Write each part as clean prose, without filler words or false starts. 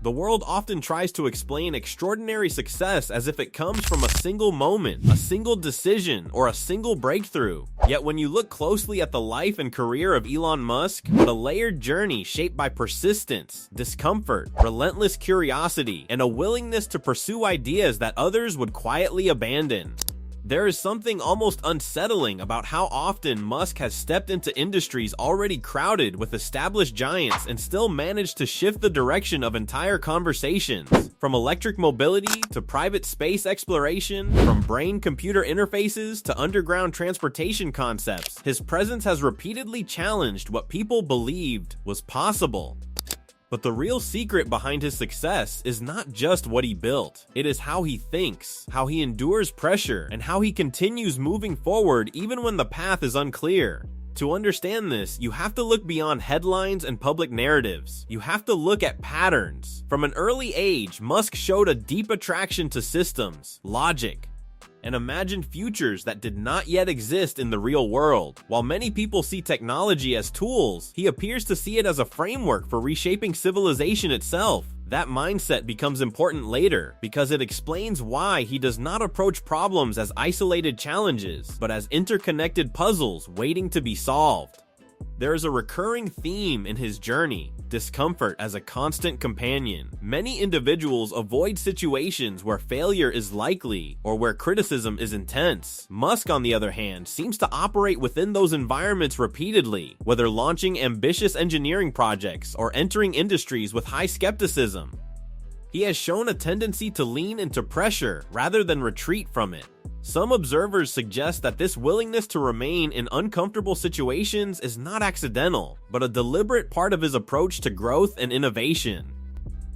The world often tries to explain extraordinary success as if it comes from a single moment, a single decision, or a single breakthrough. Yet when you look closely at the life and career of Elon Musk, it's a layered journey shaped by persistence, discomfort, relentless curiosity, and a willingness to pursue ideas that others would quietly abandon. There is something almost unsettling about how often Musk has stepped into industries already crowded with established giants and still managed to shift the direction of entire conversations. From electric mobility to private space exploration, from brain-computer interfaces to underground transportation concepts, his presence has repeatedly challenged what people believed was possible. But the real secret behind his success is not just what he built. It is how he thinks, how he endures pressure, and how he continues moving forward even when the path is unclear. To understand this, you have to look beyond headlines and public narratives. You have to look at patterns. From an early age, Musk showed a deep attraction to systems, logic, and imagined futures that did not yet exist in the real world. While many people see technology as tools, he appears to see it as a framework for reshaping civilization itself. That mindset becomes important later because it explains why he does not approach problems as isolated challenges, but as interconnected puzzles waiting to be solved. There is a recurring theme in his journey: discomfort as a constant companion. Many individuals avoid situations where failure is likely or where criticism is intense. Musk, on the other hand, seems to operate within those environments repeatedly, whether launching ambitious engineering projects or entering industries with high skepticism. He has shown a tendency to lean into pressure rather than retreat from it. Some observers suggest that this willingness to remain in uncomfortable situations is not accidental, but a deliberate part of his approach to growth and innovation.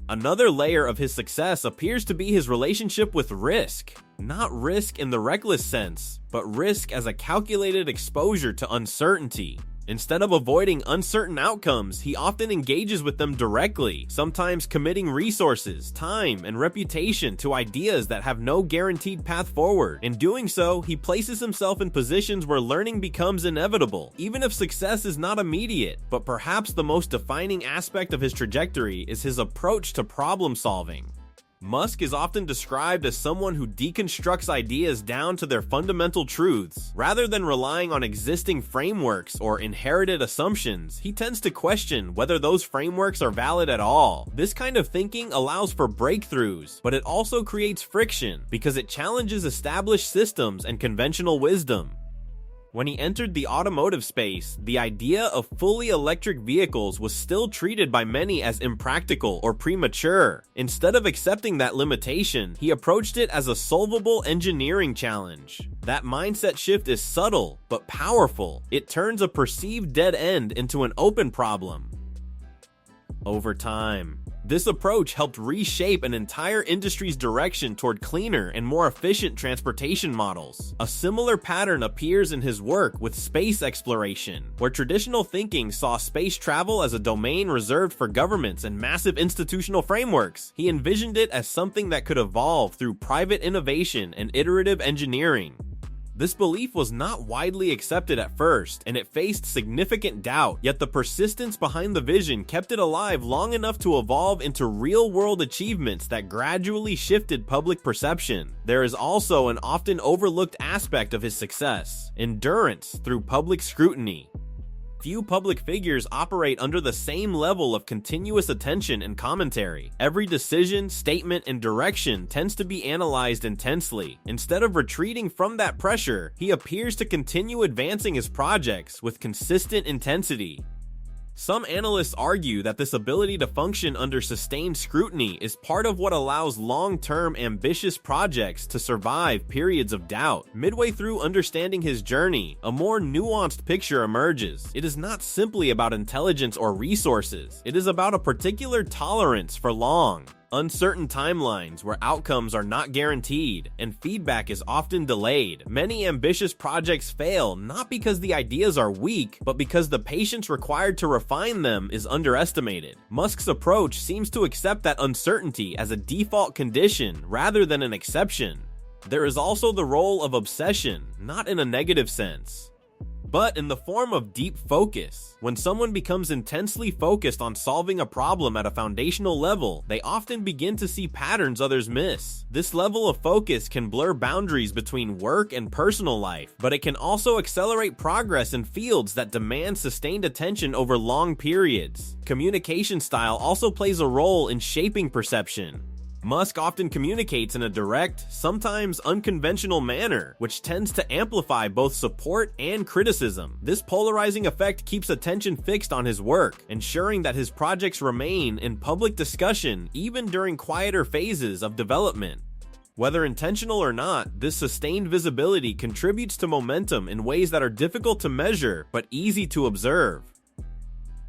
Another layer of his success appears to be his relationship with risk. Not risk in the reckless sense, but risk as a calculated exposure to uncertainty. Instead of avoiding uncertain outcomes, he often engages with them directly, sometimes committing resources, time, and reputation to ideas that have no guaranteed path forward. In doing so, he places himself in positions where learning becomes inevitable, even if success is not immediate. But perhaps the most defining aspect of his trajectory is his approach to problem solving. Musk is often described as someone who deconstructs ideas down to their fundamental truths. Rather than relying on existing frameworks or inherited assumptions, he tends to question whether those frameworks are valid at all. This kind of thinking allows for breakthroughs, but it also creates friction because it challenges established systems and conventional wisdom. When he entered the automotive space, the idea of fully electric vehicles was still treated by many as impractical or premature. Instead of accepting that limitation, he approached it as a solvable engineering challenge. That mindset shift is subtle, but powerful. It turns a perceived dead end into an open problem. Over time, this approach helped reshape an entire industry's direction toward cleaner and more efficient transportation models. A similar pattern appears in his work with space exploration, where traditional thinking saw space travel as a domain reserved for governments and massive institutional frameworks. He envisioned it as something that could evolve through private innovation and iterative engineering. This belief was not widely accepted at first, and it faced significant doubt, yet the persistence behind the vision kept it alive long enough to evolve into real-world achievements that gradually shifted public perception. There is also an often overlooked aspect of his success: endurance through public scrutiny. Few public figures operate under the same level of continuous attention and commentary. Every decision, statement, and direction tends to be analyzed intensely. Instead of retreating from that pressure, he appears to continue advancing his projects with consistent intensity. Some analysts argue that this ability to function under sustained scrutiny is part of what allows long-term ambitious projects to survive periods of doubt. Midway through understanding his journey, a more nuanced picture emerges. It is not simply about intelligence or resources. It is about a particular tolerance for long, uncertain timelines where outcomes are not guaranteed and feedback is often delayed. Many ambitious projects fail not because the ideas are weak, but because the patience required to refine them is underestimated. Musk's approach seems to accept that uncertainty as a default condition rather than an exception. There is also the role of obsession, not in a negative sense. but in the form of deep focus. When someone becomes intensely focused on solving a problem at a foundational level, they often begin to see patterns others miss. This level of focus can blur boundaries between work and personal life, but it can also accelerate progress in fields that demand sustained attention over long periods. Communication style also plays a role in shaping perception. Musk often communicates in a direct, sometimes unconventional manner, which tends to amplify both support and criticism. This polarizing effect keeps attention fixed on his work, ensuring that his projects remain in public discussion even during quieter phases of development. Whether intentional or not, this sustained visibility contributes to momentum in ways that are difficult to measure but easy to observe.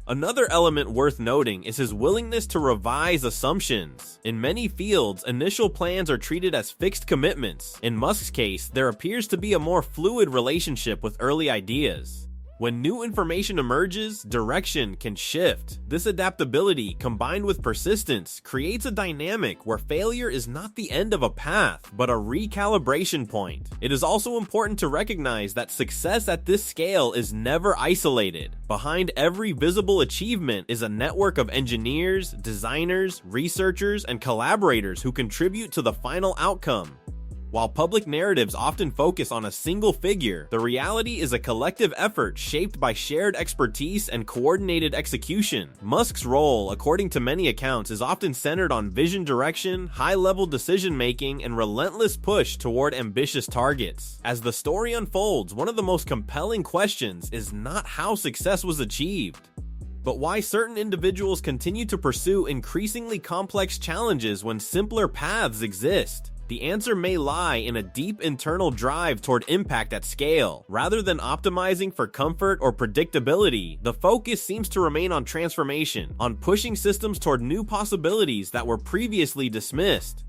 Another element worth noting is his willingness to revise assumptions. In many fields, initial plans are treated as fixed commitments. In Musk's case, there appears to be a more fluid relationship with early ideas. When new information emerges, direction can shift. This adaptability, combined with persistence, creates a dynamic where failure is not the end of a path, but a recalibration point. It is also important to recognize that success at this scale is never isolated. Behind every visible achievement is a network of engineers, designers, researchers, and collaborators who contribute to the final outcome. While public narratives often focus on a single figure, the reality is a collective effort shaped by shared expertise and coordinated execution. Musk's role, according to many accounts, is often centered on vision direction, high-level decision-making, and relentless push toward ambitious targets. As the story unfolds, one of the most compelling questions is not how success was achieved, but why certain individuals continue to pursue increasingly complex challenges when simpler paths exist. The answer may lie in a deep internal drive toward impact at scale. Rather than optimizing for comfort or predictability, the focus seems to remain on transformation, on pushing systems toward new possibilities that were previously dismissed.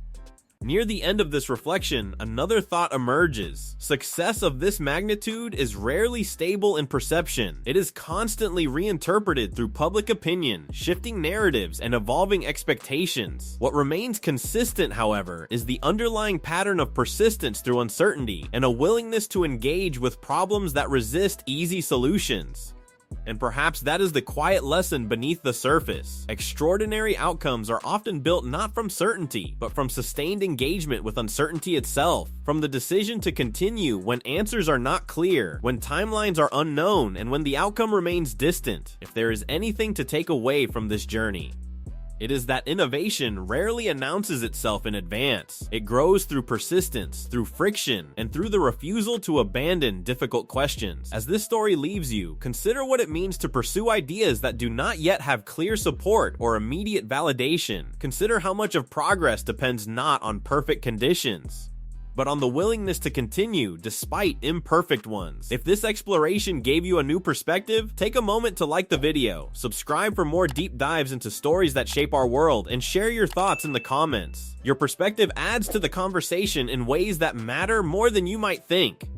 Near the end of this reflection, another thought emerges. Success of this magnitude is rarely stable in perception. It is constantly reinterpreted through public opinion, shifting narratives, and evolving expectations. What remains consistent, however, is the underlying pattern of persistence through uncertainty and a willingness to engage with problems that resist easy solutions. And perhaps that is the quiet lesson beneath the surface. Extraordinary outcomes are often built not from certainty, but from sustained engagement with uncertainty itself. From the decision to continue when answers are not clear, when timelines are unknown, and when the outcome remains distant. If there is anything to take away from this journey, it is that innovation rarely announces itself in advance. It grows through persistence, through friction, and through the refusal to abandon difficult questions. As this story leaves you, consider what it means to pursue ideas that do not yet have clear support or immediate validation. Consider how much of progress depends not on perfect conditions, but on the willingness to continue despite imperfect ones. If this exploration gave you a new perspective, take a moment to like the video, subscribe for more deep dives into stories that shape our world, and share your thoughts in the comments. Your perspective adds to the conversation in ways that matter more than you might think.